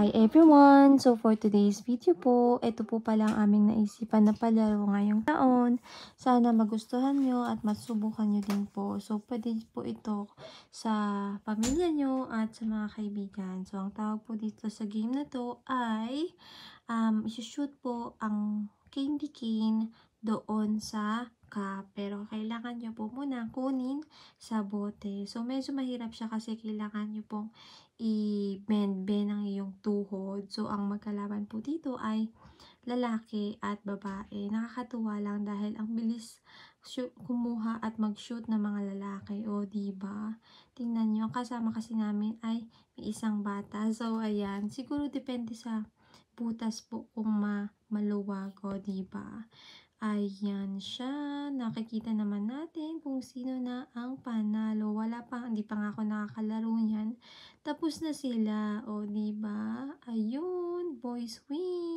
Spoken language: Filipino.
Hi everyone! So for today's video po, ito po pala ang aming naisipan na palaro ngayong taon. Sana magustuhan nyo at masubukan nyo din po. So pwede po ito sa pamilya nyo at sa mga kaibigan. So ang tawag po dito sa game na to ay isushoot po ang candy cane doon sa cup. Pero kailangan nyo po muna kunin sa bote. So medyo mahirap siya kasi kailangan nyo pong i-bend ang iyong tuhod. So, ang magkalaban po dito ay lalaki at babae. Nakakatuwa lang dahil ang bilis kumuha at mag-shoot ng mga lalaki. O, diba? Tingnan nyo, ang kasama kasi namin ay may isang bata. So, ayan. Siguro depende sa butas po kung maluwag. O, diba? Ayan siya. Nakikita naman natin kung sino na ang panalo. Hindi pa nga ako nakakalaro niyan. Tapos na sila. O, diba? Ayun. Boys win.